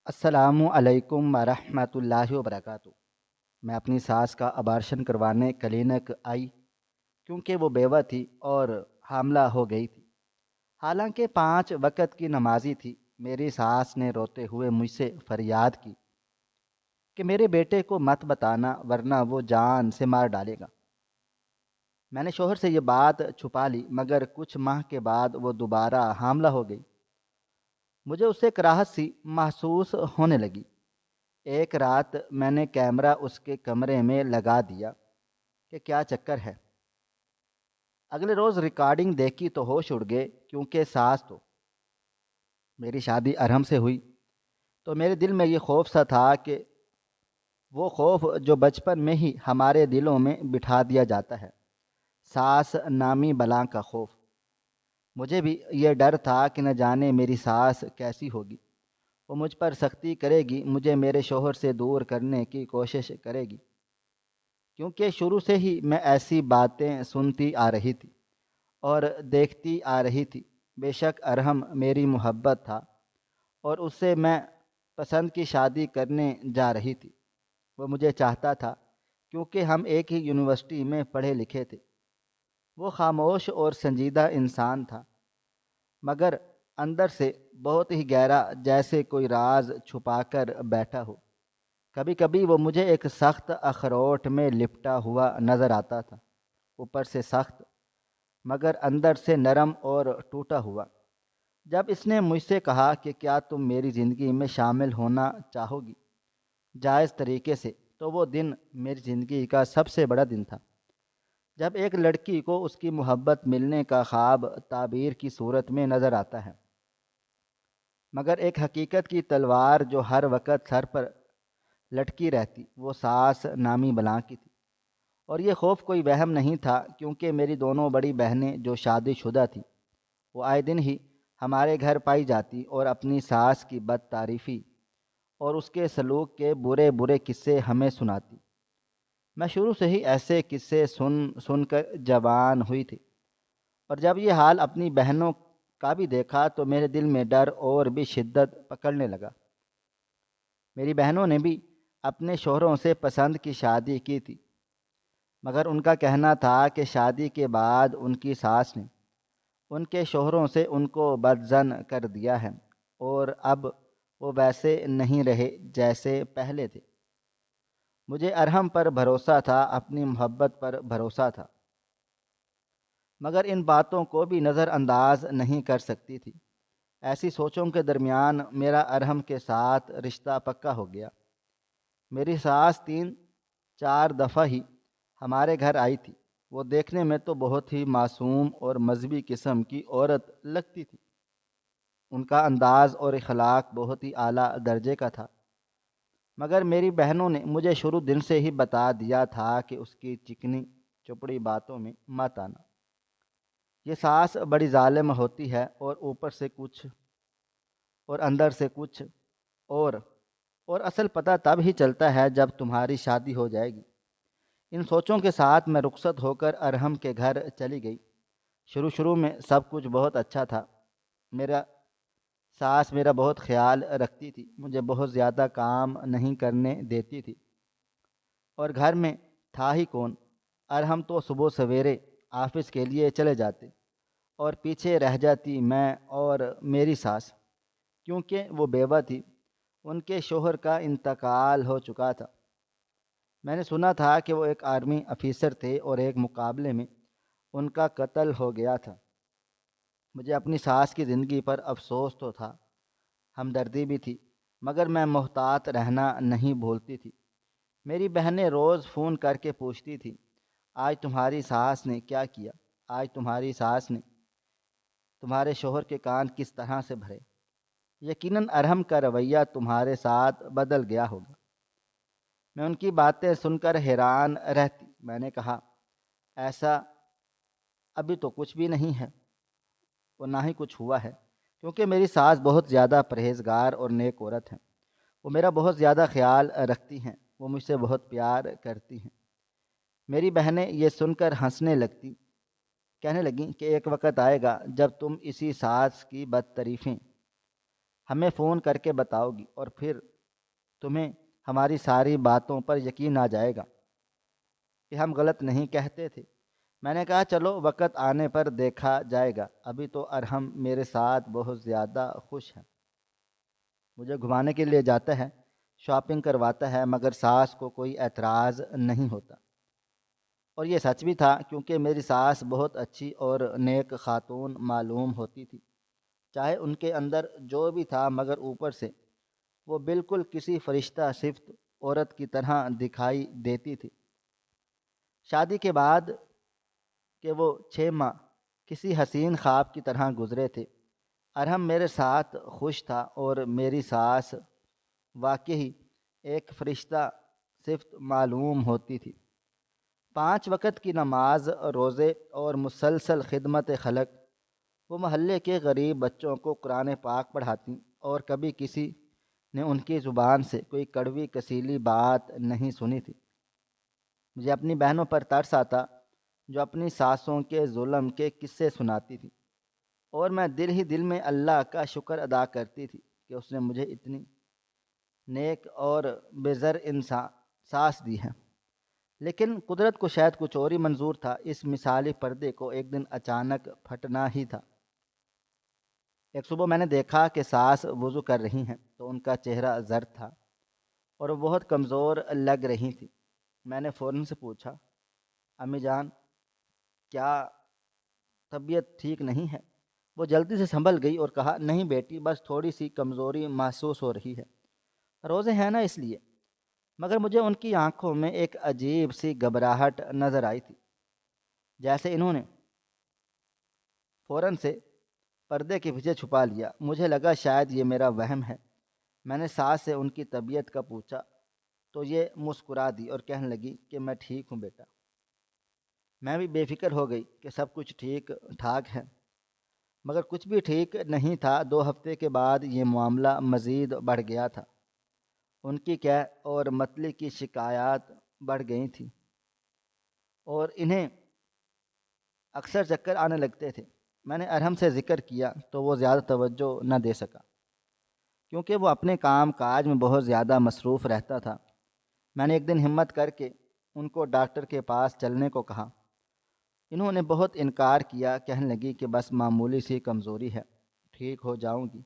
السلام علیکم ورحمۃ اللہ وبرکاتہ۔ میں اپنی ساس کا ابارشن کروانے کلینک آئی کیونکہ وہ بیوہ تھی اور حاملہ ہو گئی تھی۔ حالانکہ 5 وقت کی نمازی تھی، میری ساس نے روتے ہوئے مجھ سے فریاد کی کہ میرے بیٹے کو مت بتانا ورنہ وہ جان سے مار ڈالے گا۔ میں نے شوہر سے یہ بات چھپا لی، مگر کچھ ماہ کے بعد وہ دوبارہ حاملہ ہو گئی۔ مجھے اس سے کراہت سی محسوس ہونے لگی۔ ایک رات میں نے کیمرہ اس کے کمرے میں لگا دیا کہ کیا چکر ہے۔ اگلے روز ریکارڈنگ دیکھی تو ہوش اڑ گئے، کیونکہ ساس تو میری شادی ارحم سے ہوئی۔ تو میرے دل میں یہ خوف سا تھا کہ وہ خوف جو بچپن میں ہی ہمارے دلوں میں بٹھا دیا جاتا ہے، ساس نامی بلا کا خوف۔ مجھے بھی یہ ڈر تھا کہ نہ جانے میری ساس کیسی ہوگی، وہ مجھ پر سختی کرے گی، مجھے میرے شوہر سے دور کرنے کی کوشش کرے گی، کیونکہ شروع سے ہی میں ایسی باتیں سنتی آ رہی تھی اور دیکھتی آ رہی تھی۔ بے شک ارحم میری محبت تھا اور اس سے میں پسند کی شادی کرنے جا رہی تھی۔ وہ مجھے چاہتا تھا کیونکہ ہم ایک ہی یونیورسٹی میں پڑھے لکھے تھے۔ وہ خاموش اور سنجیدہ انسان تھا، مگر اندر سے بہت ہی گہرا، جیسے کوئی راز چھپا کر بیٹھا ہو۔ کبھی کبھی وہ مجھے ایک سخت اخروٹ میں لپٹا ہوا نظر آتا تھا، اوپر سے سخت مگر اندر سے نرم اور ٹوٹا ہوا۔ جب اس نے مجھ سے کہا کہ کیا تم میری زندگی میں شامل ہونا چاہو گی جائز طریقے سے، تو وہ دن میری زندگی کا سب سے بڑا دن تھا۔ جب ایک لڑکی کو اس کی محبت ملنے کا خواب تعبیر کی صورت میں نظر آتا ہے، مگر ایک حقیقت کی تلوار جو ہر وقت سر پر لٹکی رہتی، وہ ساس نامی بلا کی تھی۔ اور یہ خوف کوئی وہم نہیں تھا، کیونکہ میری دونوں بڑی بہنیں جو شادی شدہ تھیں، وہ آئے دن ہی ہمارے گھر پائی جاتی اور اپنی ساس کی بد تعریفی اور اس کے سلوک کے برے برے قصے ہمیں سناتی۔ میں شروع سے ہی ایسے قصے سن سن کر جوان ہوئی تھی، اور جب یہ حال اپنی بہنوں کا بھی دیکھا تو میرے دل میں ڈر اور بھی شدت پکڑنے لگا۔ میری بہنوں نے بھی اپنے شوہروں سے پسند کی شادی کی تھی، مگر ان کا کہنا تھا کہ شادی کے بعد ان کی ساس نے ان کے شوہروں سے ان کو بدظن کر دیا ہے، اور اب وہ ویسے نہیں رہے جیسے پہلے تھے۔ مجھے ارحم پر بھروسہ تھا، اپنی محبت پر بھروسہ تھا، مگر ان باتوں کو بھی نظر انداز نہیں کر سکتی تھی۔ ایسی سوچوں کے درمیان میرا ارحم کے ساتھ رشتہ پکا ہو گیا۔ میری ساس 3 4 دفعہ ہی ہمارے گھر آئی تھی۔ وہ دیکھنے میں تو بہت ہی معصوم اور مذہبی قسم کی عورت لگتی تھی۔ ان کا انداز اور اخلاق بہت ہی اعلیٰ درجے کا تھا، مگر میری بہنوں نے مجھے شروع دن سے ہی بتا دیا تھا کہ اس کی چکنی چپڑی باتوں میں مت آنا۔ یہ ساس بڑی ظالم ہوتی ہے، اور اوپر سے کچھ اور اندر سے کچھ اور اور اصل پتہ تب ہی چلتا ہے جب تمہاری شادی ہو جائے گی۔ ان سوچوں کے ساتھ میں رخصت ہو کر ارحم کے گھر چلی گئی۔ شروع میں سب کچھ بہت اچھا تھا۔ میرا ساس میرا بہت خیال رکھتی تھی، مجھے بہت زیادہ کام نہیں کرنے دیتی تھی، اور گھر میں تھا ہی کون۔ ارحم تو صبح سویرے آفس کے لیے چلے جاتے اور پیچھے رہ جاتی میں اور میری ساس، کیونکہ وہ بیوہ تھی، ان کے شوہر کا انتقال ہو چکا تھا۔ میں نے سنا تھا کہ وہ ایک آرمی افیسر تھے اور ایک مقابلے میں ان کا قتل ہو گیا تھا۔ مجھے اپنی ساس کی زندگی پر افسوس تو تھا، ہمدردی بھی تھی، مگر میں محتاط رہنا نہیں بھولتی تھی۔ میری بہنیں روز فون کر کے پوچھتی تھی، آج تمہاری ساس نے کیا کیا؟ آج تمہاری ساس نے تمہارے شوہر کے کان کس طرح سے بھرے؟ یقیناً ارحم کا رویہ تمہارے ساتھ بدل گیا ہوگا۔ میں ان کی باتیں سن کر حیران رہتی۔ میں نے کہا، ایسا ابھی تو کچھ بھی نہیں ہے، اور نہ ہی کچھ ہوا ہے، کیونکہ میری ساس بہت زیادہ پرہیزگار اور نیک عورت ہیں۔ وہ میرا بہت زیادہ خیال رکھتی ہیں، وہ مجھ سے بہت پیار کرتی ہیں۔ میری بہنیں یہ سن کر ہنسنے لگتی، کہنے لگیں کہ ایک وقت آئے گا جب تم اسی ساس کی بدتریفیں ہمیں فون کر کے بتاؤ گی اور پھر تمہیں ہماری ساری باتوں پر یقین آ جائے گا کہ ہم غلط نہیں کہتے تھے۔ میں نے کہا چلو وقت آنے پر دیکھا جائے گا، ابھی تو ارحم میرے ساتھ بہت زیادہ خوش ہے، مجھے گھمانے کے لیے جاتا ہے، شاپنگ کرواتا ہے، مگر ساس کو کوئی اعتراض نہیں ہوتا۔ اور یہ سچ بھی تھا، کیونکہ میری ساس بہت اچھی اور نیک خاتون معلوم ہوتی تھی، چاہے ان کے اندر جو بھی تھا، مگر اوپر سے وہ بالکل کسی فرشتہ صفت عورت کی طرح دکھائی دیتی تھی۔ شادی کے بعد کہ وہ 6 ماہ کسی حسین خواب کی طرح گزرے تھے، ارحم میرے ساتھ خوش تھا اور میری ساس واقعی ایک فرشتہ صفت معلوم ہوتی تھی۔ 5 وقت کی نماز، روزے اور مسلسل خدمت خلق، وہ محلے کے غریب بچوں کو قرآن پاک پڑھاتی اور کبھی کسی نے ان کی زبان سے کوئی کڑوی کسیلی بات نہیں سنی تھی۔ مجھے اپنی بہنوں پر ترس آتا جو اپنی ساسوں کے ظلم کے قصے سناتی تھی، اور میں دل ہی دل میں اللہ کا شکر ادا کرتی تھی کہ اس نے مجھے اتنی نیک اور بےزر انسان ساس دی ہے۔ لیکن قدرت کو شاید کچھ اور ہی منظور تھا، اس مثالی پردے کو ایک دن اچانک پھٹنا ہی تھا۔ ایک صبح میں نے دیکھا کہ ساس وضو کر رہی ہیں تو ان کا چہرہ زرد تھا اور وہ بہت کمزور لگ رہی تھی۔ میں نے فوراً سے پوچھا، امی جان کیا طبیعت ٹھیک نہیں ہے؟ وہ جلدی سے سنبھل گئی اور کہا، نہیں بیٹی، بس تھوڑی سی کمزوری محسوس ہو رہی ہے، روزے ہیں نا اس لیے۔ مگر مجھے ان کی آنکھوں میں ایک عجیب سی گھبراہٹ نظر آئی تھی، جیسے انہوں نے فوراً سے پردے کے پیچھے چھپا لیا۔ مجھے لگا شاید یہ میرا وہم ہے۔ میں نے ساس سے ان کی طبیعت کا پوچھا تو یہ مسکرا دی اور کہنے لگی کہ میں ٹھیک ہوں بیٹا۔ میں بھی بے فکر ہو گئی کہ سب کچھ ٹھیک ٹھاک ہے، مگر کچھ بھی ٹھیک نہیں تھا۔ 2 ہفتے کے بعد یہ معاملہ مزید بڑھ گیا تھا۔ ان کی قے اور متلی کی شکایات بڑھ گئی تھیں اور انہیں اکثر چکر آنے لگتے تھے۔ میں نے ارحم سے ذکر کیا تو وہ زیادہ توجہ نہ دے سکا، کیونکہ وہ اپنے کام کاج میں بہت زیادہ مصروف رہتا تھا۔ میں نے ایک دن ہمت کر کے ان کو ڈاکٹر کے پاس چلنے کو کہا۔ انہوں نے بہت انکار کیا، کہنے لگی کہ بس معمولی سی کمزوری ہے، ٹھیک ہو جاؤں گی،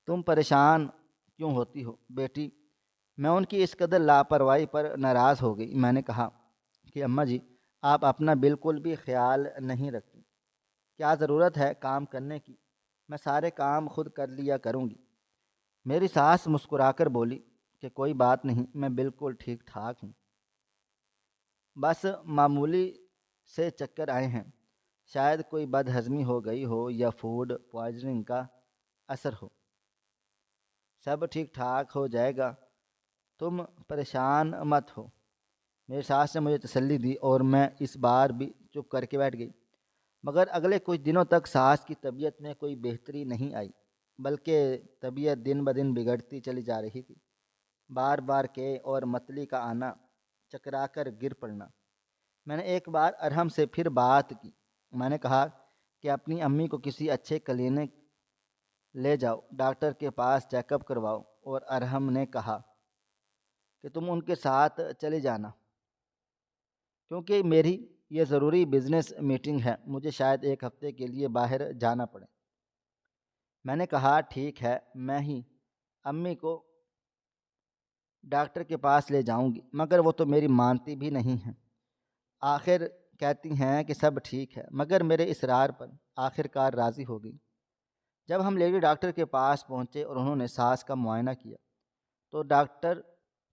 تم پریشان کیوں ہوتی ہو بیٹی؟ میں ان کی اس قدر لاپرواہی پر ناراض ہو گئی۔ میں نے کہا کہ اماں جی، آپ اپنا بالکل بھی خیال نہیں رکھتی، کیا ضرورت ہے کام کرنے کی، میں سارے کام خود کر لیا کروں گی۔ میری ساس مسکرا کر بولی کہ کوئی بات نہیں، میں بالکل ٹھیک ٹھاک ہوں، بس معمولی سے چکر آئے ہیں، شاید کوئی بد ہضمی ہو گئی ہو یا فوڈ پوائزننگ کا اثر ہو، سب ٹھیک ٹھاک ہو جائے گا، تم پریشان مت ہو۔ میری ساس نے مجھے تسلی دی اور میں اس بار بھی چپ کر کے بیٹھ گئی۔ مگر اگلے کچھ دنوں تک ساس کی طبیعت میں کوئی بہتری نہیں آئی، بلکہ طبیعت دن بدن بگڑتی چلی جا رہی تھی۔ بار بار کے اور متلی کا آنا، چکرا کر گر پڑنا۔ میں نے ایک بار ارحم سے پھر بات کی۔ میں نے کہا کہ اپنی امی کو کسی اچھے کلینک لے جاؤ، ڈاکٹر کے پاس چیک اپ کرواؤ، اور ارحم نے کہا کہ تم ان کے ساتھ چلے جانا، کیونکہ میری یہ ضروری بزنس میٹنگ ہے، مجھے شاید 1 ہفتے کے لیے باہر جانا پڑے۔ میں نے کہا ٹھیک ہے، میں ہی امی کو ڈاکٹر کے پاس لے جاؤں گی، مگر وہ تو میری مانتی بھی نہیں ہیں، آخر کہتی ہیں کہ سب ٹھیک ہے، مگر میرے اصرار پر آخر کار راضی ہو گئی۔ جب ہم لیڈی ڈاکٹر کے پاس پہنچے اور انہوں نے ساس کا معائنہ کیا تو ڈاکٹر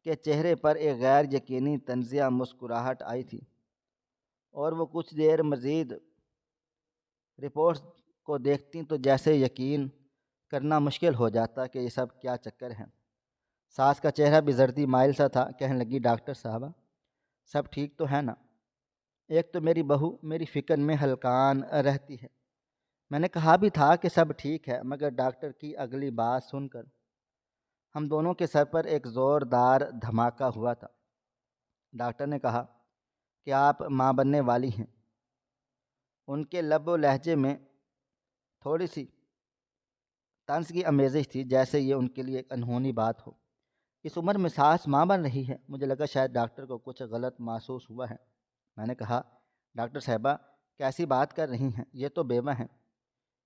کے چہرے پر ایک غیر یقینی طنزیہ مسکراہٹ آئی تھی، اور وہ کچھ دیر مزید رپورٹس کو دیکھتی تو جیسے یقین کرنا مشکل ہو جاتا کہ یہ سب کیا چکر ہیں۔ ساس کا چہرہ بھی زردی مائل سا تھا، کہنے لگی ڈاکٹر صاحبہ سب ٹھیک تو ہے نا؟ ایک تو میری بہو میری فکر میں ہلکان رہتی ہے۔ میں نے کہا بھی تھا کہ سب ٹھیک ہے، مگر ڈاکٹر کی اگلی بات سن کر ہم دونوں کے سر پر ایک زوردار دھماکہ ہوا تھا۔ ڈاکٹر نے کہا کہ آپ ماں بننے والی ہیں۔ ان کے لب و لہجے میں تھوڑی سی طنز کی آمیزش تھی، جیسے یہ ان کے لیے ایک انہونی بات ہو۔ اس عمر میں ساس ماں بن رہی ہے۔ مجھے لگا شاید ڈاکٹر کو کچھ غلط محسوس ہوا ہے۔ میں نے کہا، ڈاکٹر صاحبہ کیسی بات کر رہی ہیں، یہ تو بیوہ ہیں،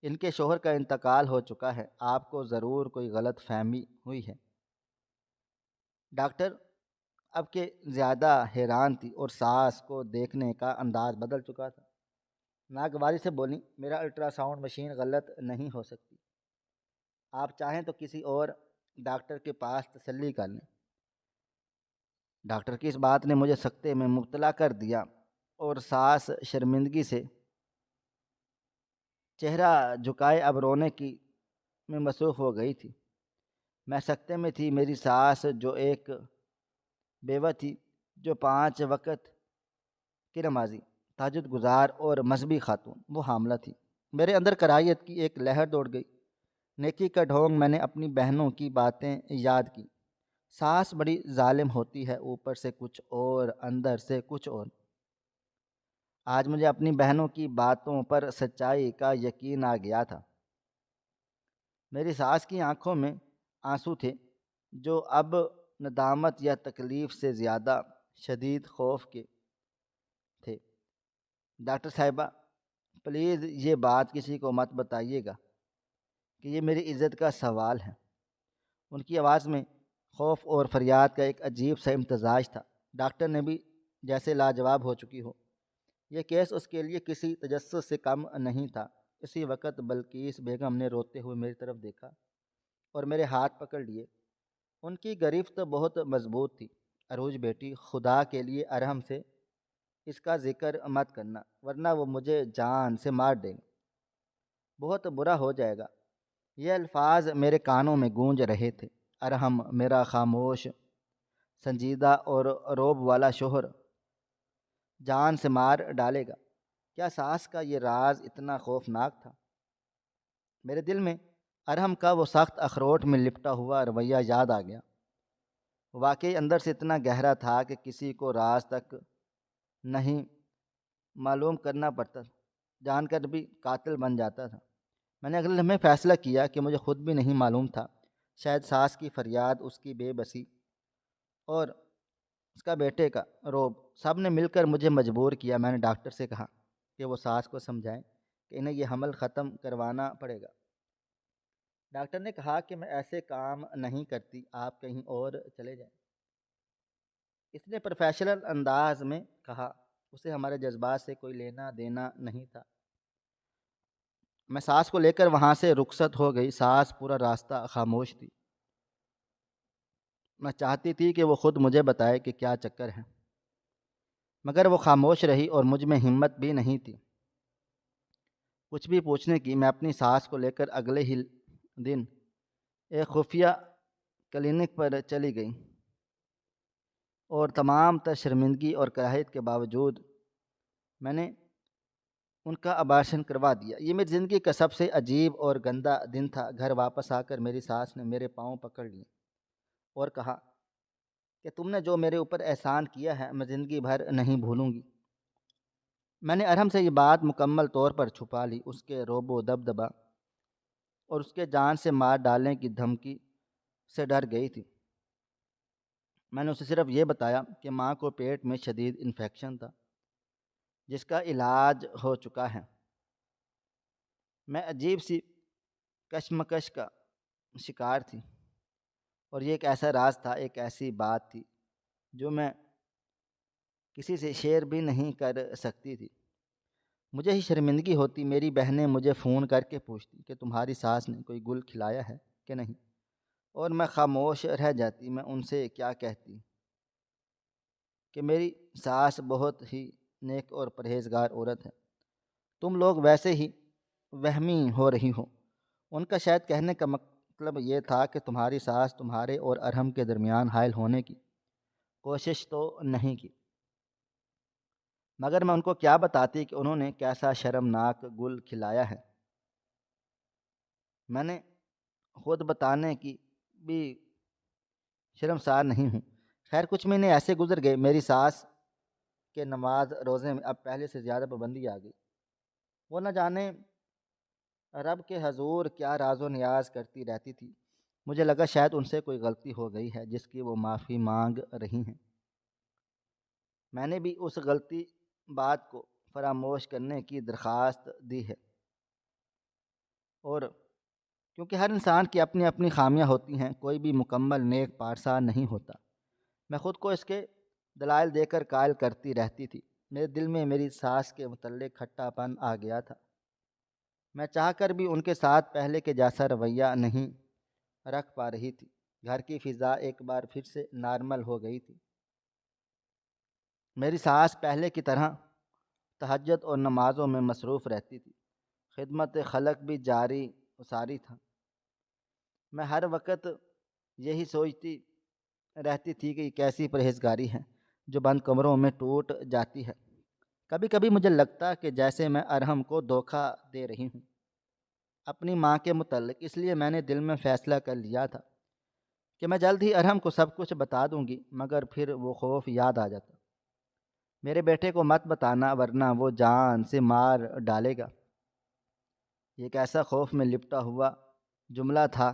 ان کے شوہر کا انتقال ہو چکا ہے، آپ کو ضرور کوئی غلط فہمی ہوئی ہے۔ ڈاکٹر اب کے زیادہ حیران تھی اور ساس کو دیکھنے کا انداز بدل چکا تھا۔ ناگواری سے بولی، میرا الٹرا ساؤنڈ مشین غلط نہیں ہو سکتی، آپ چاہیں تو کسی اور ڈاکٹر کے پاس تسلی کر لیں۔ ڈاکٹر کی اس بات نے مجھے سکتے میں مبتلا کر دیا اور ساس شرمندگی سے چہرہ جھکائے اب رونے کی میں مصروف ہو گئی تھی۔ میں سکتے میں تھی۔ میری ساس جو ایک بیوہ تھی، جو 5 وقت کی نمازی، تہجد گزار اور مذہبی خاتون، وہ حاملہ تھی۔ میرے اندر کراہیت کی ایک لہر دوڑ گئی۔ نیکی کا ڈھونگ میں نے اپنی بہنوں کی باتیں یاد کی۔ ساس بڑی ظالم ہوتی ہے، اوپر سے کچھ اور اندر سے کچھ اور۔ آج مجھے اپنی بہنوں کی باتوں پر سچائی کا یقین آ گیا تھا۔ میری ساس کی آنکھوں میں آنسو تھے، جو اب ندامت یا تکلیف سے زیادہ شدید خوف کے تھے۔ ڈاکٹر صاحبہ پلیز یہ بات کسی کو مت بتائیے گا کہ یہ میری عزت کا سوال ہے۔ ان کی آواز میں خوف اور فریاد کا ایک عجیب سا امتزاج تھا۔ ڈاکٹر نے بھی جیسے لاجواب ہو چکی ہو۔ یہ کیس اس کے لیے کسی تجسس سے کم نہیں تھا۔ اسی وقت بلقیس بیگم نے روتے ہوئے میری طرف دیکھا اور میرے ہاتھ پکڑ لیے۔ ان کی گرفت بہت مضبوط تھی۔ عروج بیٹی، خدا کے لیے ارحم سے اس کا ذکر مت کرنا، ورنہ وہ مجھے جان سے مار دیں گے، بہت برا ہو جائے گا۔ یہ الفاظ میرے کانوں میں گونج رہے تھے۔ ارحم، میرا خاموش، سنجیدہ اور روب والا شوہر، جان سے مار ڈالے گا؟ کیا ساس کا یہ راز اتنا خوفناک تھا؟ میرے دل میں ارحم کا وہ سخت اخروٹ میں لپٹا ہوا رویہ یاد آ گیا۔ واقعی اندر سے اتنا گہرا تھا کہ کسی کو راز تک نہیں معلوم کرنا پڑتا، جان کر بھی قاتل بن جاتا تھا۔ میں نے اگلے لمحے فیصلہ کیا کہ مجھے خود بھی نہیں معلوم تھا، شاید ساس کی فریاد، اس کی بے بسی اور اس کا بیٹے کا روب، سب نے مل کر مجھے مجبور کیا۔ میں نے ڈاکٹر سے کہا کہ وہ ساس کو سمجھائیں کہ انہیں یہ حمل ختم کروانا پڑے گا۔ ڈاکٹر نے کہا کہ میں ایسے کام نہیں کرتی، آپ کہیں اور چلے جائیں۔ اس نے پروفیشنل انداز میں کہا، اسے ہمارے جذبات سے کوئی لینا دینا نہیں تھا۔ میں ساس کو لے کر وہاں سے رخصت ہو گئی۔ ساس پورا راستہ خاموش تھی۔ میں چاہتی تھی کہ وہ خود مجھے بتائے کہ کیا چکر ہے، مگر وہ خاموش رہی اور مجھ میں ہمت بھی نہیں تھی کچھ بھی پوچھنے کی۔ میں اپنی ساس کو لے کر اگلے ہی دن ایک خفیہ کلینک پر چلی گئی اور تمام تر شرمندگی اور کراہیت کے باوجود میں نے ان کا ابارشن کروا دیا۔ یہ میری زندگی کا سب سے عجیب اور گندا دن تھا۔ گھر واپس آ کر میری ساس نے میرے پاؤں پکڑ لیے اور کہا کہ تم نے جو میرے اوپر احسان کیا ہے، میں زندگی بھر نہیں بھولوں گی۔ میں نے ارحم سے یہ بات مکمل طور پر چھپا لی۔ اس کے روب و دبدبا اور اس کے جان سے مار ڈالنے کی دھمکی سے ڈر گئی تھی۔ میں نے اسے صرف یہ بتایا کہ ماں کو پیٹ میں شدید انفیکشن تھا، جس کا علاج ہو چکا ہے۔ میں عجیب سی کشمکش کا شکار تھی، اور یہ ایک ایسا راز تھا، ایک ایسی بات تھی جو میں کسی سے شیئر بھی نہیں کر سکتی تھی۔ مجھے ہی شرمندگی ہوتی، میری بہنیں مجھے فون کر کے پوچھتی کہ تمہاری ساس نے کوئی گل کھلایا ہے کہ نہیں، اور میں خاموش رہ جاتی۔ میں ان سے کیا کہتی کہ میری ساس بہت ہی نیک اور پرہیزگار عورت ہے، تم لوگ ویسے ہی وہمی ہو رہی ہو۔ ان کا شاید کہنے کا مطلب یہ تھا کہ تمہاری ساس تمہارے اور ارحم کے درمیان حائل ہونے کی کوشش تو نہیں کی، مگر میں ان کو کیا بتاتی کہ انہوں نے کیسا شرمناک گل کھلایا ہے۔ میں نے خود بتانے کی بھی شرمسار نہیں ہوں۔ خیر، کچھ مہینے ایسے گزر گئے۔ میری ساس کے نماز روزے میں اب پہلے سے زیادہ پابندی آ گئی۔ وہ نہ جانے رب کے حضور کیا راز و نیاز کرتی رہتی تھی۔ مجھے لگا شاید ان سے کوئی غلطی ہو گئی ہے جس کی وہ معافی مانگ رہی ہیں۔ میں نے بھی اس غلطی بات کو فراموش کرنے کی درخواست دی ہے، اور کیونکہ ہر انسان کی اپنی اپنی خامیاں ہوتی ہیں، کوئی بھی مکمل نیک پارسا نہیں ہوتا۔ میں خود کو اس کے دلائل دے کر قائل کرتی رہتی تھی۔ میرے دل میں میری ساس کے متعلق کھٹا پن آ گیا تھا۔ میں چاہ کر بھی ان کے ساتھ پہلے کے جیسا رویہ نہیں رکھ پا رہی تھی۔ گھر کی فضا ایک بار پھر سے نارمل ہو گئی تھی۔ میری ساس پہلے کی طرح تہجد اور نمازوں میں مصروف رہتی تھی۔ خدمت خلق بھی جاری و ساری تھا۔ میں ہر وقت یہی سوچتی رہتی تھی کہ یہ کیسی پرہیزگاری ہے جو بند کمروں میں ٹوٹ جاتی ہے۔ کبھی کبھی مجھے لگتا کہ جیسے میں ارحم کو دھوکہ دے رہی ہوں اپنی ماں کے متعلق۔ اس لیے میں نے دل میں فیصلہ کر لیا تھا کہ میں جلد ہی ارحم کو سب کچھ بتا دوں گی، مگر پھر وہ خوف یاد آ جاتا۔ میرے بیٹے کو مت بتانا ورنہ وہ جان سے مار ڈالے گا۔ یہ ایک ایسا خوف میں لپٹا ہوا جملہ تھا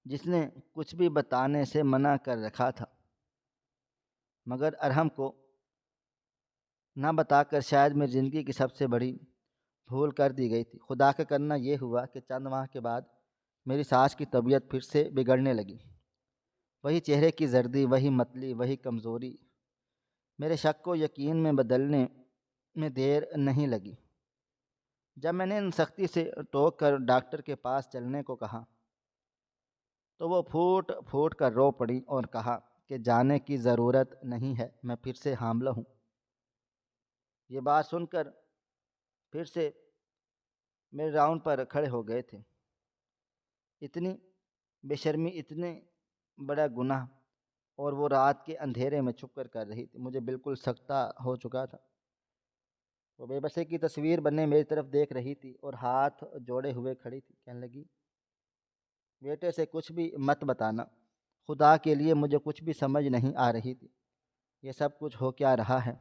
جس نے کچھ بھی بتانے سے منع کر رکھا تھا، مگر ارحم کو نہ بتا کر شاید میری زندگی کی سب سے بڑی بھول کر دی گئی تھی۔ خدا کا کرنا یہ ہوا کہ چند ماہ کے بعد میری ساس کی طبیعت پھر سے بگڑنے لگی۔ وہی چہرے کی زردی، وہی متلی، وہی کمزوری۔ میرے شک کو یقین میں بدلنے میں دیر نہیں لگی۔ جب میں نے ان سختی سے ٹوک کر ڈاکٹر کے پاس چلنے کو کہا تو وہ پھوٹ پھوٹ کر رو پڑی اور کہا کہ جانے کی ضرورت نہیں ہے، میں پھر سے حاملہ ہوں۔ یہ بات سن کر پھر سے میرے راؤنڈ پر کھڑے ہو گئے تھے۔ اتنی بے شرمی، اتنے بڑا گناہ، اور وہ رات کے اندھیرے میں چھپ کر کر رہی تھی۔ مجھے بالکل سکتہ ہو چکا تھا۔ وہ بے بسی کی تصویر بنے میری طرف دیکھ رہی تھی اور ہاتھ جوڑے ہوئے کھڑی تھی۔ کہنے لگی، بیٹے سے کچھ بھی مت بتانا۔ خدا کے لیے مجھے کچھ بھی سمجھ نہیں آ رہی تھی، یہ سب کچھ ہو کیا رہا ہے۔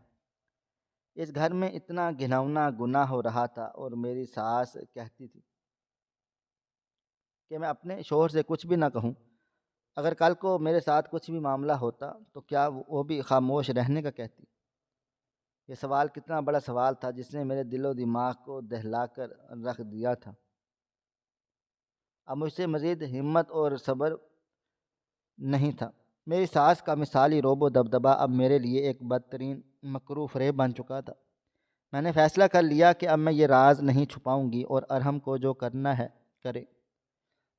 اس گھر میں اتنا گھناؤنا گناہ ہو رہا تھا، اور میری ساس کہتی تھی کہ میں اپنے شوہر سے کچھ بھی نہ کہوں۔ اگر کل کو میرے ساتھ کچھ بھی معاملہ ہوتا تو کیا وہ بھی خاموش رہنے کا کہتی؟ یہ سوال کتنا بڑا سوال تھا جس نے میرے دل و دماغ کو دہلا کر رکھ دیا تھا۔ اب مجھ سے مزید ہمت اور صبر نہیں تھا۔ میری ساس کا مثالی روب و دبدبا اب میرے لیے ایک بدترین مکروہ فریب بن چکا تھا۔ میں نے فیصلہ کر لیا کہ اب میں یہ راز نہیں چھپاؤں گی، اور ارحم کو جو کرنا ہے کرے،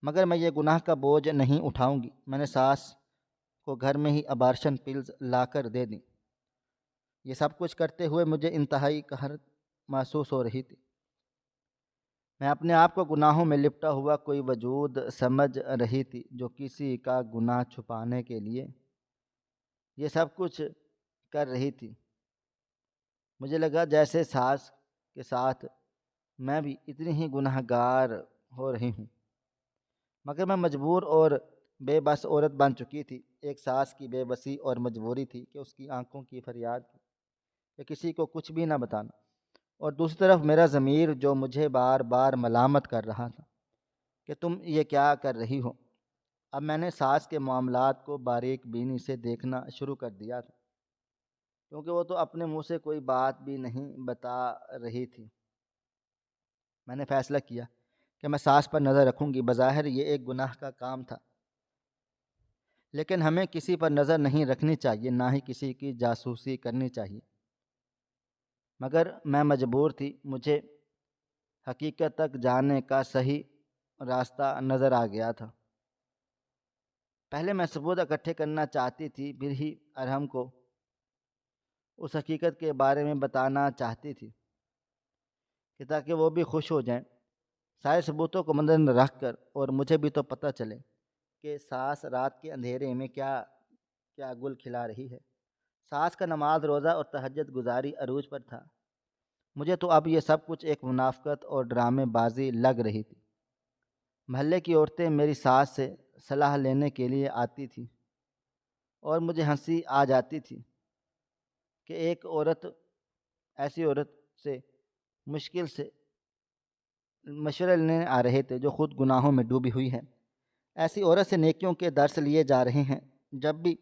مگر میں یہ گناہ کا بوجھ نہیں اٹھاؤں گی۔ میں نے ساس کو گھر میں ہی ابارشن پلز لا کر دے دیں۔ یہ سب کچھ کرتے ہوئے مجھے انتہائی قہر محسوس ہو رہی تھی۔ میں اپنے آپ کو گناہوں میں لپٹا ہوا کوئی وجود سمجھ رہی تھی جو کسی کا گناہ چھپانے کے لیے یہ سب کچھ کر رہی تھی۔ مجھے لگا جیسے ساس کے ساتھ میں بھی اتنی ہی گناہ گار ہو رہی ہوں، مگر میں مجبور اور بے بس عورت بن چکی تھی۔ ایک ساس کی بے بسی اور مجبوری تھی کہ اس کی آنکھوں کی فریاد تھی کہ کسی کو کچھ بھی نہ بتانا، اور دوسری طرف میرا ضمیر جو مجھے بار بار ملامت کر رہا تھا کہ تم یہ کیا کر رہی ہو۔ اب میں نے ساس کے معاملات کو باریک بینی سے دیکھنا شروع کر دیا تھا، کیونکہ وہ تو اپنے منہ سے کوئی بات بھی نہیں بتا رہی تھی۔ میں نے فیصلہ کیا کہ میں ساس پر نظر رکھوں گی۔ بظاہر یہ ایک گناہ کا کام تھا، لیکن ہمیں کسی پر نظر نہیں رکھنی چاہیے، نہ ہی کسی کی جاسوسی کرنی چاہیے۔ مگر میں مجبور تھی۔ مجھے حقیقت تک جانے کا صحیح راستہ نظر آ گیا تھا۔ پہلے میں ثبوت اکٹھے کرنا چاہتی تھی، پھر ہی ارحم کو اس حقیقت کے بارے میں بتانا چاہتی تھی کہ تاکہ وہ بھی خوش ہو جائیں۔ سارے ثبوتوں کو مدنظر رکھ کر، اور مجھے بھی تو پتہ چلے کہ ساس رات کے اندھیرے میں کیا کیا گل کھلا رہی ہے۔ ساس کا نماز روزہ اور تہجد گزاری عروج پر تھا۔ مجھے تو اب یہ سب کچھ ایک منافقت اور ڈرامے بازی لگ رہی تھی۔ محلے کی عورتیں میری ساس سے صلاح لینے کے لیے آتی تھیں، اور مجھے ہنسی آ جاتی تھی کہ ایک عورت ایسی عورت سے مشکل سے مشورے لینے آ رہے تھے جو خود گناہوں میں ڈوبی ہوئی ہے۔ ایسی عورت سے نیکیوں کے درس لیے جا رہے ہیں۔ جب بھی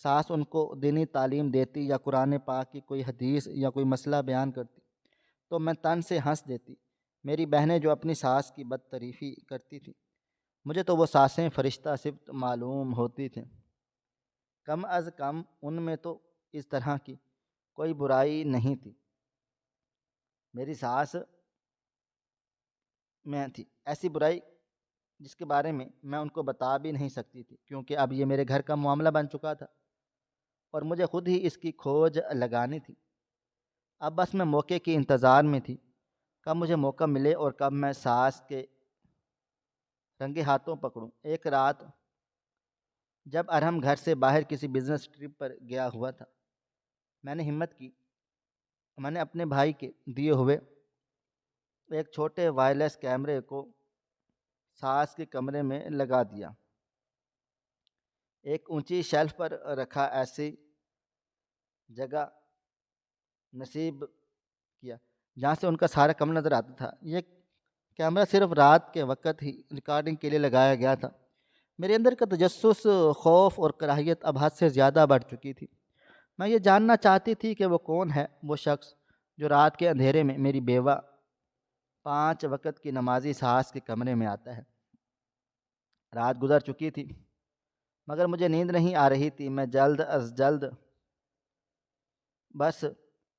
ساس ان کو دینی تعلیم دیتی یا قرآن پاک کی کوئی حدیث یا کوئی مسئلہ بیان کرتی تو میں تن سے ہنس دیتی۔ میری بہنیں جو اپنی ساس کی بدتریفی کرتی تھیں، مجھے تو وہ ساسیں فرشتہ صفت معلوم ہوتی تھیں۔ کم از کم ان میں تو اس طرح کی کوئی برائی نہیں تھی۔ میری ساس میں تھی ایسی برائی جس کے بارے میں میں ان کو بتا بھی نہیں سکتی تھی، کیونکہ اب یہ میرے گھر کا معاملہ بن چکا تھا اور مجھے خود ہی اس کی کھوج لگانی تھی۔ اب بس میں موقع کی انتظار میں تھی، کب مجھے موقع ملے اور کب میں ساس کے رنگے ہاتھوں پکڑوں۔ ایک رات جب ارحم گھر سے باہر کسی بزنس ٹرپ پر گیا ہوا تھا، میں نے ہمت کی، میں نے اپنے بھائی کے دیے ہوئے ایک چھوٹے وائرلیس کیمرے کو ساس کے کمرے میں لگا دیا، ایک اونچی شیلف پر رکھا، ایسی جگہ نصیب کیا جہاں سے ان کا سارا کمرہ نظر آتا تھا۔ یہ کیمرہ صرف رات کے وقت ہی ریکارڈنگ کے لیے لگایا گیا تھا۔ میرے اندر کا تجسس، خوف اور کراہیت اب حد سے زیادہ بڑھ چکی تھی۔ میں یہ جاننا چاہتی تھی کہ وہ کون ہے، وہ شخص جو رات کے اندھیرے میں میری بیوہ 5 وقت کی نمازی ساس کے کمرے میں آتا ہے۔ رات گزر چکی تھی مگر مجھے نیند نہیں آ رہی تھی۔ میں جلد از جلد بس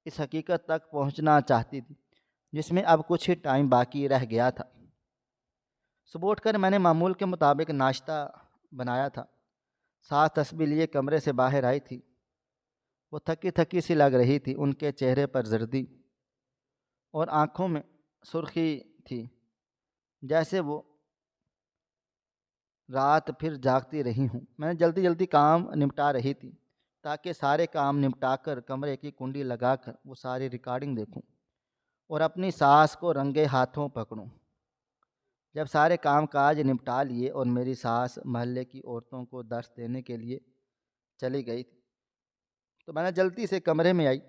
اس حقیقت تک پہنچنا چاہتی تھی جس میں اب کچھ ہی ٹائم باقی رہ گیا تھا۔ صبح اٹھ کر میں نے معمول کے مطابق ناشتہ بنایا تھا۔ ساس تسبیح لیے کمرے سے باہر آئی تھی۔ وہ تھکی تھکی سی لگ رہی تھی، ان کے چہرے پر زردی اور آنکھوں میں سرخی تھی، جیسے وہ رات پھر جاگتی رہی ہوں۔ میں نے جلدی جلدی کام نمٹا رہی تھی تاکہ سارے کام نمٹا کر کمرے کی کنڈی لگا کر وہ ساری ریکارڈنگ دیکھوں اور اپنی ساس کو رنگے ہاتھوں پکڑوں۔ جب سارے کام کاج نمٹا لیے اور میری ساس محلے کی عورتوں کو درس دینے کے لیے چلی گئی تھی تو میں نے جلدی سے کمرے میں آئی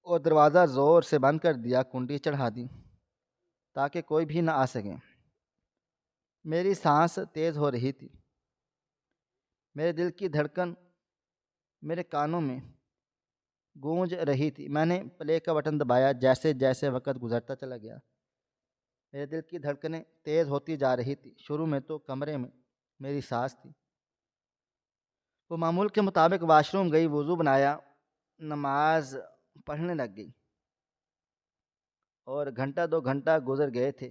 اور دروازہ زور سے بند کر دیا، کنڈی چڑھا دی تاکہ کوئی بھی نہ آ سکے۔ میری سانس تیز ہو رہی تھی، میرے دل کی دھڑکن میرے کانوں میں گونج رہی تھی۔ میں نے پلے کا بٹن دبایا، جیسے جیسے وقت گزرتا چلا گیا میرے دل کی دھڑکنیں تیز ہوتی جا رہی تھی۔ شروع میں تو کمرے میں میری ساس تھی، وہ معمول کے مطابق واش روم گئی، وضو بنایا، نماز پڑھنے لگ گئی اور گھنٹہ 2 گھنٹہ گزر گئے تھے۔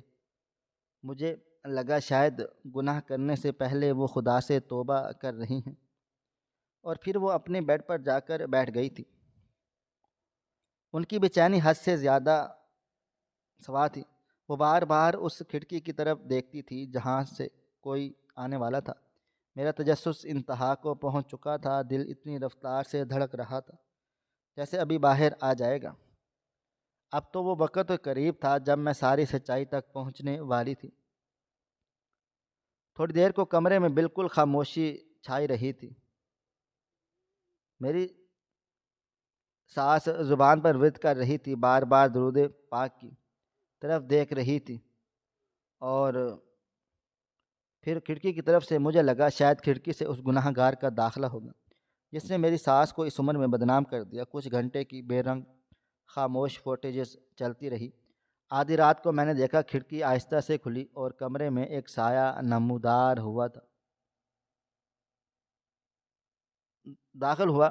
مجھے لگا شاید گناہ کرنے سے پہلے وہ خدا سے توبہ کر رہی ہیں، اور پھر وہ اپنے بیڈ پر جا کر بیٹھ گئی تھی۔ ان کی بے چینی حد سے زیادہ سوا تھی۔ وہ بار بار اس کھڑکی کی طرف دیکھتی تھی جہاں سے کوئی آنے والا تھا۔ میرا تجسس انتہا کو پہنچ چکا تھا، دل اتنی رفتار سے دھڑک رہا تھا جیسے ابھی باہر آ جائے گا۔ اب تو وہ وقت قریب تھا جب میں ساری سچائی تک پہنچنے والی تھی۔ تھوڑی دیر کو کمرے میں بالکل خاموشی چھائی رہی تھی۔ میری ساس زبان پر ورد کر رہی تھی، بار بار درود پاک کی طرف دیکھ رہی تھی اور پھر کھڑکی کی طرف سے مجھے لگا شاید کھڑکی سے اس گناہ گار کا داخلہ ہوگا جس نے میری ساس کو اس عمر میں بدنام کر دیا۔ کچھ گھنٹے کی بے رنگ خاموش فوٹیجز چلتی رہی۔ آدھی رات کو میں نے دیکھا کھڑکی آہستہ سے کھلی اور کمرے میں ایک سایہ نمودار ہوا تھا، داخل ہوا۔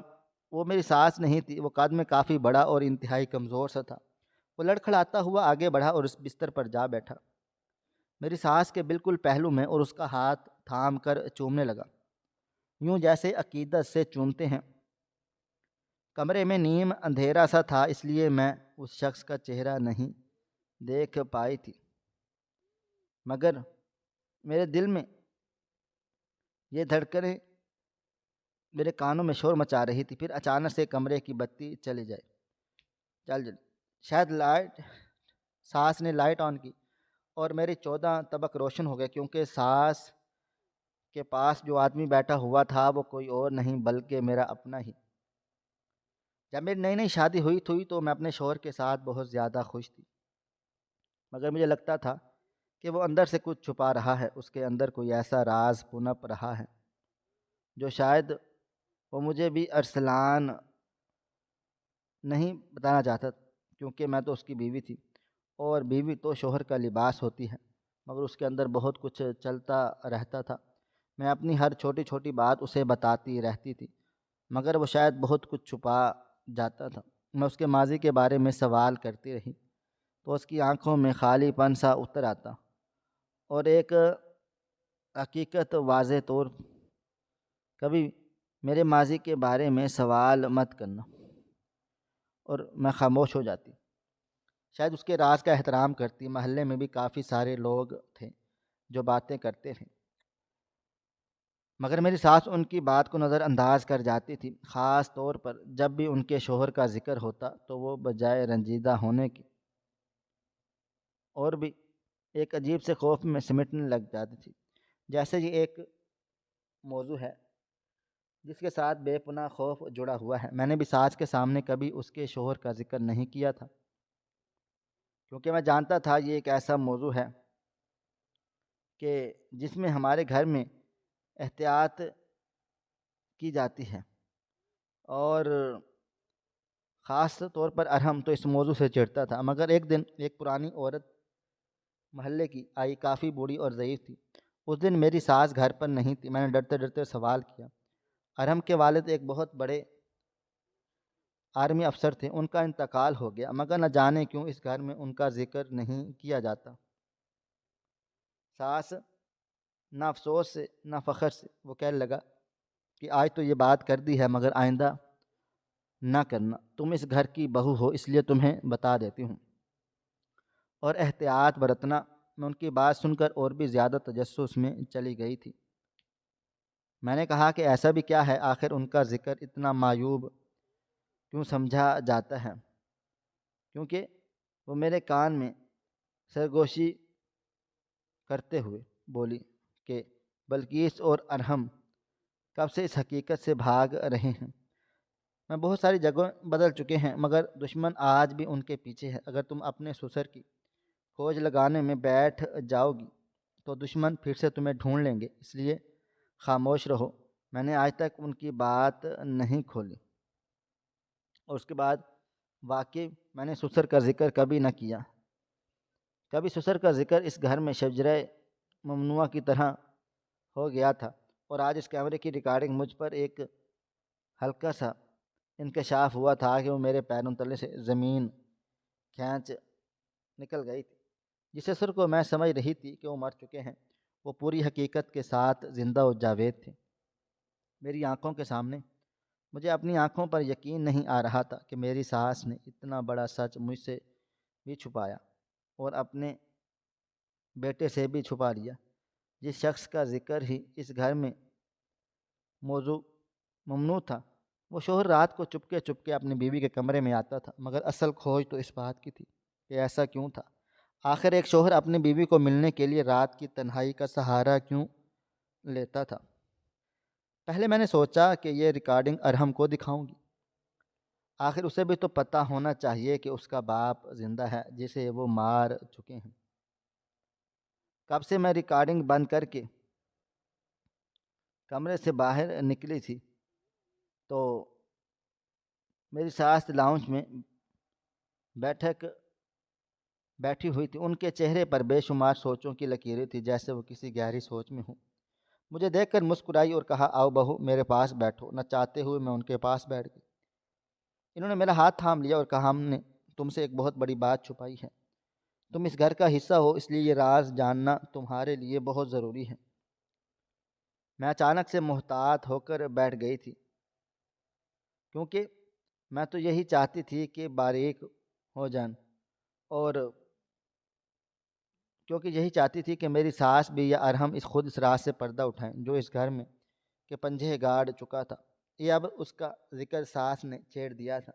وہ میری ساس نہیں تھی، وہ قد میں کافی بڑا اور انتہائی کمزور سا تھا۔ وہ لڑکھڑاتا ہوا آگے بڑھا اور اس بستر پر جا بیٹھا میری ساس کے بالکل پہلو میں اور اس کا ہاتھ تھام کر چومنے لگا، یوں جیسے عقیدت سے چومتے ہیں۔ کمرے میں نیم اندھیرا سا تھا، اس لیے میں اس شخص کا چہرہ نہیں دیکھ پائی تھی، مگر میرے دل میں یہ دھڑکنیں میرے کانوں میں شور مچا رہی تھی۔ پھر اچانک سے کمرے کی بتی چل جائے شاید ساس نے لائٹ آن کی اور میرے 14 طبق روشن ہو گئے، کیونکہ ساس کے پاس جو آدمی بیٹھا ہوا تھا وہ کوئی اور نہیں بلکہ میرا اپنا ہی۔ جب میری نئی نئی شادی ہوئی تھی تو میں اپنے شوہر کے ساتھ بہت زیادہ خوش تھی۔ مگر مجھے لگتا تھا کہ وہ اندر سے کچھ چھپا رہا ہے، اس کے اندر کوئی ایسا راز پنپ رہا ہے جو شاید وہ مجھے بھی ارسلان نہیں بتانا چاہتا، کیونکہ میں تو اس کی بیوی تھی، اور بیوی تو شوہر کا لباس ہوتی ہے، مگر اس کے اندر بہت کچھ چلتا رہتا تھا۔ میں اپنی ہر چھوٹی چھوٹی بات اسے بتاتی رہتی تھی، مگر وہ شاید بہت کچھ چھپا جاتا تھا۔ میں اس کے ماضی کے بارے میں سوال کرتی رہی تو اس کی آنکھوں میں خالی پن سا اتر آتا، اور ایک حقیقت واضح طور: کبھی میرے ماضی کے بارے میں سوال مت کرنا، اور میں خاموش ہو جاتی۔ شاید اس کے راز کا احترام کرتی۔ محلے میں بھی کافی سارے لوگ تھے جو باتیں کرتے تھے، مگر میری ساس ان کی بات کو نظر انداز کر جاتی تھی، خاص طور پر جب بھی ان کے شوہر کا ذکر ہوتا تو وہ بجائے رنجیدہ ہونے کی اور بھی ایک عجیب سے خوف میں سمٹنے لگ جاتی تھی، جیسے یہ ایک موضوع ہے جس کے ساتھ بے پناہ خوف جڑا ہوا ہے۔ میں نے بھی ساس کے سامنے کبھی اس کے شوہر کا ذکر نہیں کیا تھا، کیونکہ میں جانتا تھا یہ ایک ایسا موضوع ہے کہ جس میں ہمارے گھر میں احتیاط کی جاتی ہے، اور خاص طور پر ارحم تو اس موضوع سے چڑھتا تھا۔ مگر ایک دن ایک پرانی عورت محلے کی آئی، کافی بوڑھی اور ضعیف تھی۔ اس دن میری ساس گھر پر نہیں تھی۔ میں نے ڈرتے ڈرتے سوال کیا، ارحم کے والد ایک بہت بڑے آرمی افسر تھے، ان کا انتقال ہو گیا، مگر نہ جانے کیوں اس گھر میں ان کا ذکر نہیں کیا جاتا۔ ساس نہ افسوس سے نہ فخر سے وہ کہنے لگا کہ آج تو یہ بات کر دی ہے، مگر آئندہ نہ کرنا، تم اس گھر کی بہو ہو، اس لیے تمہیں بتا دیتی ہوں، اور احتیاط برتنا۔ میں ان کی بات سن کر اور بھی زیادہ تجسس میں چلی گئی تھی۔ میں نے کہا کہ ایسا بھی کیا ہے، آخر ان کا ذکر اتنا معیوب کیوں سمجھا جاتا ہے؟ کیونکہ وہ میرے کان میں سرگوشی کرتے ہوئے بولی کہ بلقیس اور ارحم کب سے اس حقیقت سے بھاگ رہے ہیں۔ میں بہت ساری جگہوں بدل چکے ہیں، مگر دشمن آج بھی ان کے پیچھے ہے۔ اگر تم اپنے سسر کی کھوج لگانے میں بیٹھ جاؤ گی تو دشمن پھر سے تمہیں ڈھونڈ لیں گے، اس لیے خاموش رہو۔ میں نے آج تک ان کی بات نہیں کھولی، اور اس کے بعد واقعی میں نے سسر کا ذکر کبھی نہ کیا۔ کبھی سسر کا ذکر اس گھر میں شجرہ ممنوعہ کی طرح ہو گیا تھا، اور آج اس کیمرے کی ریکارڈنگ مجھ پر ایک ہلکا سا انکشاف ہوا تھا کہ وہ میرے پیروں تلے سے زمین کھینچ نکل گئی تھی۔ جس سسر کو میں سمجھ رہی تھی کہ وہ مر چکے ہیں، وہ پوری حقیقت کے ساتھ زندہ و جاوید تھے میری آنکھوں کے سامنے۔ مجھے اپنی آنکھوں پر یقین نہیں آ رہا تھا کہ میری ساس نے اتنا بڑا سچ مجھ سے بھی چھپایا، اور اپنے بیٹے سے بھی چھپا لیا، جس شخص کا ذکر ہی اس گھر میں موضوع ممنوع تھا۔ وہ شوہر رات کو چپکے چپکے اپنی بیوی کے کمرے میں آتا تھا، مگر اصل کھوج تو اس بات کی تھی کہ ایسا کیوں تھا۔ آخر ایک شوہر اپنی بیوی کو ملنے کے لیے رات کی تنہائی کا سہارا کیوں لیتا تھا؟ پہلے میں نے سوچا کہ یہ ریکارڈنگ ارحم کو دکھاؤں گی، آخر اسے بھی تو پتہ ہونا چاہیے کہ اس کا باپ زندہ ہے جسے وہ مار چکے ہیں۔ کب سے میں ریکارڈنگ بند کر کے کمرے سے باہر نکلی تھی تو میری ساس لاؤنج میں بیٹھی ہوئی تھی۔ ان کے چہرے پر بے شمار سوچوں کی لکیریں تھیں، جیسے وہ کسی گہری سوچ میں ہوں۔ مجھے دیکھ کر مسکرائی اور کہا، آؤ بہو میرے پاس بیٹھو۔ نہ چاہتے ہوئے میں ان کے پاس بیٹھ گئی۔ انہوں نے میرا ہاتھ تھام لیا اور کہا، ہم نے تم سے ایک بہت بڑی بات چھپائی ہے۔ تم اس گھر کا حصہ ہو، اس لیے یہ راز جاننا تمہارے لیے بہت ضروری ہے۔ میں اچانک سے محتاط ہو کر بیٹھ گئی تھی، کیونکہ میں تو یہی چاہتی تھی کہ باریک ہو جان، اور کیونکہ یہی چاہتی تھی کہ میری ساس بھی یا ارحم خود اس راز سے پردہ اٹھائیں جو اس گھر میں کے پنجے گاڑ چکا تھا۔ یہ اب اس کا ذکر ساس نے چھیڑ دیا تھا،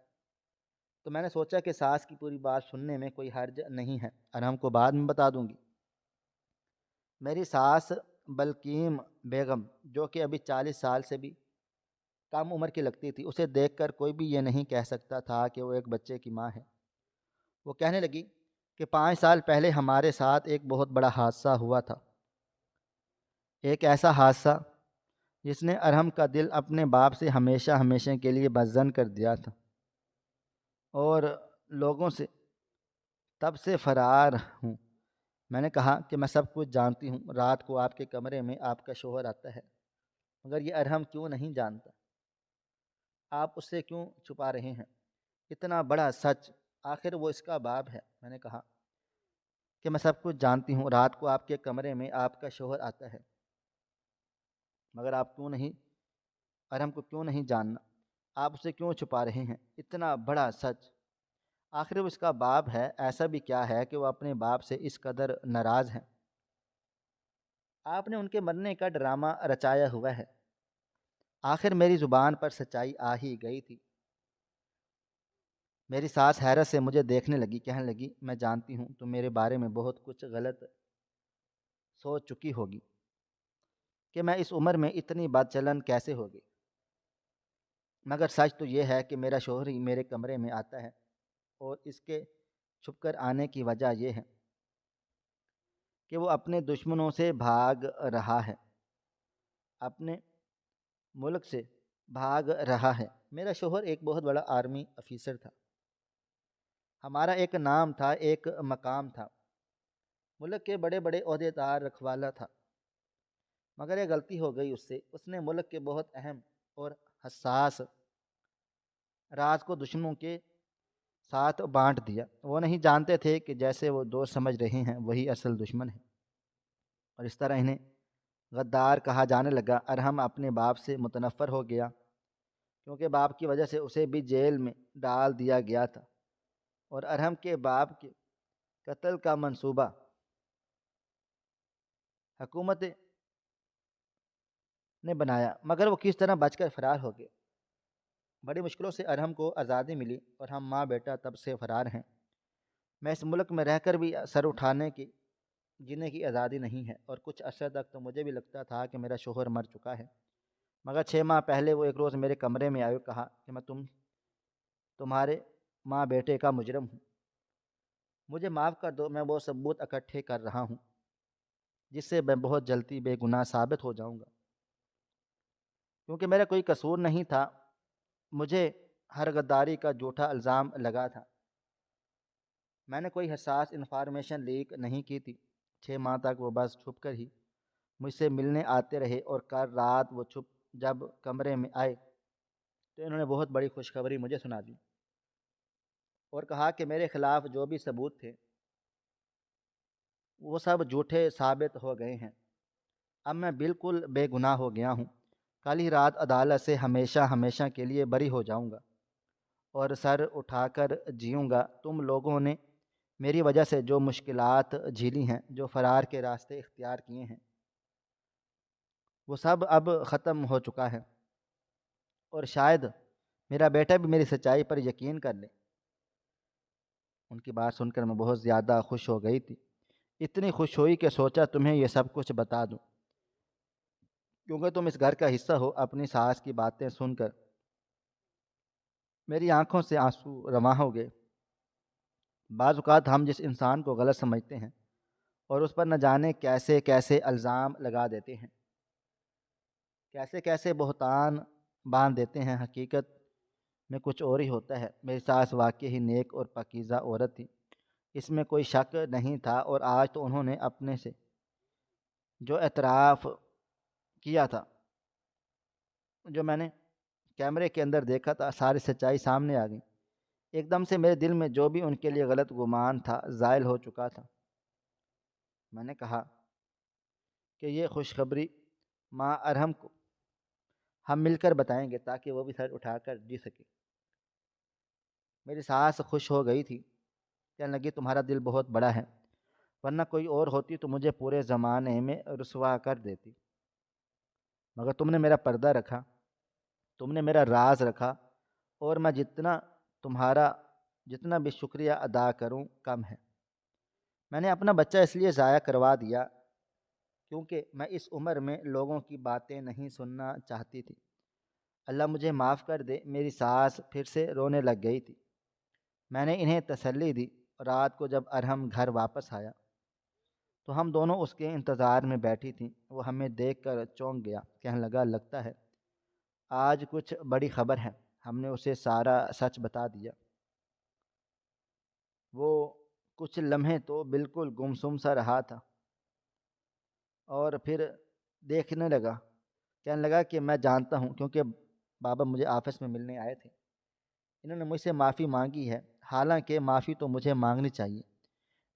تو میں نے سوچا کہ ساس کی پوری بات سننے میں کوئی حرج نہیں ہے، ارحم کو بعد میں بتا دوں گی۔ میری ساس بلقیم بیگم، جو کہ ابھی 40 سال سے بھی کم عمر کی لگتی تھی، اسے دیکھ کر کوئی بھی یہ نہیں کہہ سکتا تھا کہ وہ ایک بچے کی ماں ہے۔ وہ کہنے لگی کہ 5 سال پہلے ہمارے ساتھ ایک بہت بڑا حادثہ ہوا تھا۔ ایک ایسا حادثہ جس نے ارحم کا دل اپنے باپ سے ہمیشہ ہمیشہ کے لیے بدظن کر دیا تھا، اور لوگوں سے تب سے فرار ہوں۔ میں نے کہا کہ میں سب کچھ جانتی ہوں، رات کو آپ کے کمرے میں آپ کا شوہر آتا ہے، مگر یہ ارحم کیوں نہیں جانتا؟ آپ اس سے کیوں چھپا رہے ہیں اتنا بڑا سچ؟ آخر وہ اس کا باپ ہے۔ میں نے کہا کہ میں سب کچھ جانتی ہوں، رات کو آپ کے کمرے میں آپ کا شوہر آتا ہے، مگر آپ کیوں نہیں، ارحم کو کیوں نہیں جاننا؟ آپ اسے کیوں چھپا رہے ہیں اتنا بڑا سچ؟ آخر وہ اس کا باپ ہے، ایسا بھی کیا ہے کہ وہ اپنے باپ سے اس قدر ناراض ہیں؟ آپ نے ان کے مرنے کا ڈرامہ رچایا ہوا ہے۔ آخر میری زبان پر سچائی آ ہی گئی تھی۔ میری ساس حیرت سے مجھے دیکھنے لگی، کہنے لگی میں جانتی ہوں تم میرے بارے میں بہت کچھ غلط سوچ چکی ہوگی کہ میں اس عمر میں اتنی بد چلن کیسے ہوگی، مگر سچ تو یہ ہے کہ میرا شوہر ہی میرے کمرے میں آتا ہے، اور اس کے چھپ کر آنے کی وجہ یہ ہے کہ وہ اپنے دشمنوں سے بھاگ رہا ہے، اپنے ملک سے بھاگ رہا ہے۔ میرا شوہر ایک بہت بڑا آرمی افیسر تھا، ہمارا ایک نام تھا، ایک مقام تھا، ملک کے بڑے بڑے عہدیدار رکھوالا تھا، مگر یہ غلطی ہو گئی اس سے، اس نے ملک کے بہت اہم اور حساس راز کو دشمنوں کے ساتھ بانٹ دیا۔ وہ نہیں جانتے تھے کہ جیسے وہ دوست سمجھ رہے ہیں وہی اصل دشمن ہے، اور اس طرح انہیں غدار کہا جانے لگا۔ ارحم اپنے باپ سے متنفر ہو گیا، کیونکہ باپ کی وجہ سے اسے بھی جیل میں ڈال دیا گیا تھا، اور ارحم کے باپ کے قتل کا منصوبہ حکومت نے بنایا، مگر وہ کس طرح بچ کر فرار ہو گئے۔ بڑی مشکلوں سے ارحم کو آزادی ملی، اور ہم ماں بیٹا تب سے فرار ہیں۔ میں اس ملک میں رہ کر بھی سر اٹھانے کی جینے کی آزادی نہیں ہے، اور کچھ عرصے تک تو مجھے بھی لگتا تھا کہ میرا شوہر مر چکا ہے، مگر 6 ماہ پہلے وہ ایک روز میرے کمرے میں آئے، کہا کہ میں تمہارے ماں بیٹے کا مجرم ہوں، مجھے معاف کر دو، میں وہ ثبوت اکٹھے کر رہا ہوں جس سے میں بہت جلدی بے گناہ ثابت ہو جاؤں گا، کیونکہ میرا کوئی قصور نہیں تھا، مجھے ہر غداری کا جھوٹا الزام لگا تھا، میں نے کوئی حساس انفارمیشن لیک نہیں کی تھی۔ 6 ماہ تک وہ بس چھپ کر ہی مجھ سے ملنے آتے رہے، اور کل رات وہ جب کمرے میں آئے تو انہوں نے بہت بڑی خوشخبری مجھے سنا دی، اور کہا کہ میرے خلاف جو بھی ثبوت تھے وہ سب جھوٹے ثابت ہو گئے ہیں، اب میں بالکل بے گناہ ہو گیا ہوں، کل ہی رات عدالت سے ہمیشہ ہمیشہ کے لیے بری ہو جاؤں گا، اور سر اٹھا کر جیوں گا۔ تم لوگوں نے میری وجہ سے جو مشکلات جھیلی ہیں، جو فرار کے راستے اختیار کیے ہیں، وہ سب اب ختم ہو چکا ہے، اور شاید میرا بیٹا بھی میری سچائی پر یقین کر لے۔ ان کی بات سن کر میں بہت زیادہ خوش ہو گئی تھی، اتنی خوش ہوئی کہ سوچا تمہیں یہ سب کچھ بتا دوں، کیونکہ تم اس گھر کا حصہ ہو۔ اپنی ساس کی باتیں سن کر میری آنکھوں سے آنسو رواں ہو گئے۔ بعض اوقات ہم جس انسان کو غلط سمجھتے ہیں اور اس پر نہ جانے کیسے کیسے الزام لگا دیتے ہیں، کیسے کیسے بہتان باندھ دیتے ہیں، حقیقت میں کچھ اور ہی ہوتا ہے۔ میری ساس واقعی ہی نیک اور پاکیزہ عورت تھی، اس میں کوئی شک نہیں تھا، اور آج تو انہوں نے اپنے سے جو اعتراف کیا تھا، جو میں نے کیمرے کے اندر دیکھا تھا، ساری سچائی سامنے آ گئی۔ ایک دم سے میرے دل میں جو بھی ان کے لیے غلط گمان تھا زائل ہو چکا تھا۔ میں نے کہا کہ یہ خوشخبری ماں ارحم کو ہم مل کر بتائیں گے، تاکہ وہ بھی سر اٹھا کر جی سکے۔ میری ساس خوش ہو گئی تھی، کہنے لگی تمہارا دل بہت بڑا ہے، ورنہ کوئی اور ہوتی تو مجھے پورے زمانے میں رسوا کر دیتی، مگر تم نے میرا پردہ رکھا، تم نے میرا راز رکھا، اور میں جتنا بھی شکریہ ادا کروں کم ہے۔ میں نے اپنا بچہ اس لیے ضائع کروا دیا کیونکہ میں اس عمر میں لوگوں کی باتیں نہیں سننا چاہتی تھی۔ اللہ مجھے معاف کر دے۔ میری ساس پھر سے رونے لگ گئی تھی۔ میں نے انہیں تسلی دی رات کو جب ارحم گھر واپس آیا تو ہم دونوں اس کے انتظار میں بیٹھی تھیں۔ وہ ہمیں دیکھ کر چونک گیا، کہنے لگا لگتا ہے آج کچھ بڑی خبر ہے۔ ہم نے اسے سارا سچ بتا دیا۔ وہ کچھ لمحے تو بالکل گمسم سا رہا تھا اور پھر دیکھنے لگا، کہنے لگا کہ میں جانتا ہوں، کیونکہ بابا مجھے آفس میں ملنے آئے تھے، انہوں نے مجھ سے معافی مانگی ہے، حالانکہ معافی تو مجھے مانگنی چاہیے۔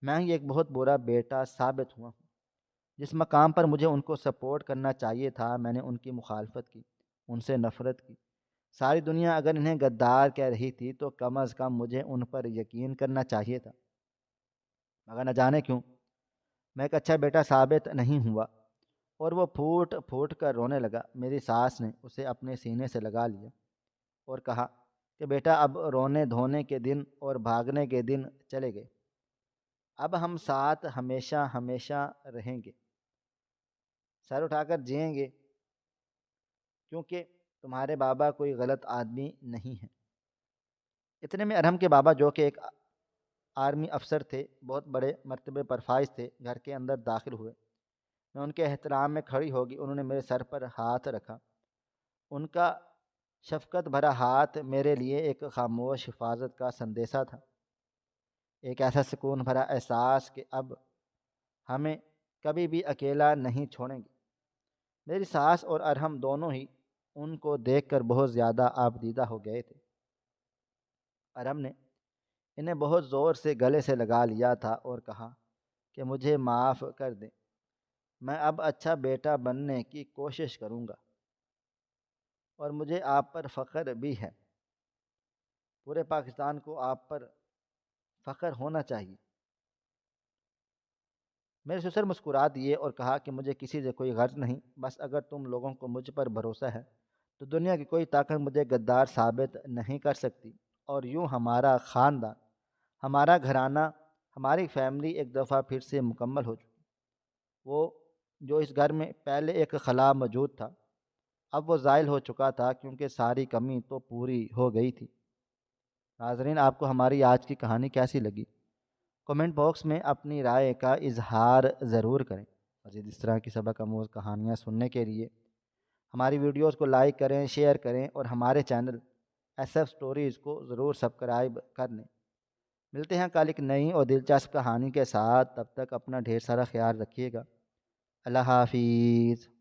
میں ہی ایک بہت برا بیٹا ثابت ہوا ہوں۔ جس مقام پر مجھے ان کو سپورٹ کرنا چاہیے تھا میں نے ان کی مخالفت کی، ان سے نفرت کی۔ ساری دنیا اگر انہیں غدار کہہ رہی تھی تو کم از کم مجھے ان پر یقین کرنا چاہیے تھا، مگر نہ جانے کیوں میں ایک اچھا بیٹا ثابت نہیں ہوا۔ اور وہ پھوٹ پھوٹ کر رونے لگا۔ میری ساس نے اسے اپنے سینے سے لگا لیا اور کہا کہ بیٹا اب رونے دھونے کے دن اور بھاگنے کے دن چلے گئے، اب ہم ساتھ ہمیشہ ہمیشہ رہیں گے، سر اٹھا کر جئیں گے، کیونکہ تمہارے بابا کوئی غلط آدمی نہیں ہے۔ اتنے میں ارحم کے بابا، جو کہ ایک آرمی افسر تھے، بہت بڑے مرتبے پر فائز تھے، گھر کے اندر داخل ہوئے۔ میں ان کے احترام میں کھڑی ہوگی، انہوں نے میرے سر پر ہاتھ رکھا۔ ان کا شفقت بھرا ہاتھ میرے لیے ایک خاموش حفاظت کا سندیشہ تھا، ایک ایسا سکون بھرا احساس کہ اب ہمیں کبھی بھی اکیلا نہیں چھوڑیں گے۔ میری ساس اور ارحم دونوں ہی ان کو دیکھ کر بہت زیادہ آبدیدہ ہو گئے تھے۔ ارحم نے انہیں بہت زور سے گلے سے لگا لیا تھا اور کہا کہ مجھے معاف کر دیں، میں اب اچھا بیٹا بننے کی کوشش کروں گا، اور مجھے آپ پر فخر بھی ہے۔ پورے پاکستان کو آپ پر فخر ہونا چاہیے۔ میرے سسر مسکرا دیے اور کہا کہ مجھے کسی سے کوئی غرض نہیں، بس اگر تم لوگوں کو مجھ پر بھروسہ ہے تو دنیا کی کوئی طاقت مجھے غدار ثابت نہیں کر سکتی۔ اور یوں ہمارا خاندان، ہمارا گھرانہ، ہماری فیملی ایک دفعہ پھر سے مکمل ہو چکی۔ وہ جو اس گھر میں پہلے ایک خلا موجود تھا، اب وہ زائل ہو چکا تھا، کیونکہ ساری کمی تو پوری ہو گئی تھی۔ ناظرین، آپ کو ہماری آج کی کہانی کیسی لگی؟ کمنٹ باکس میں اپنی رائے کا اظہار ضرور کریں۔ مزید اس طرح کی سبق آموز کہانیاں سننے کے لیے ہماری ویڈیوز کو لائک کریں، شیئر کریں اور ہمارے چینل ایس ایف سٹوریز کو ضرور سبسکرائب کر لیں۔ ملتے ہیں کل ایک نئی اور دلچسپ کہانی کے ساتھ، تب تک اپنا ڈھیر سارا خیال رکھیے گا۔ اللہ حافظ۔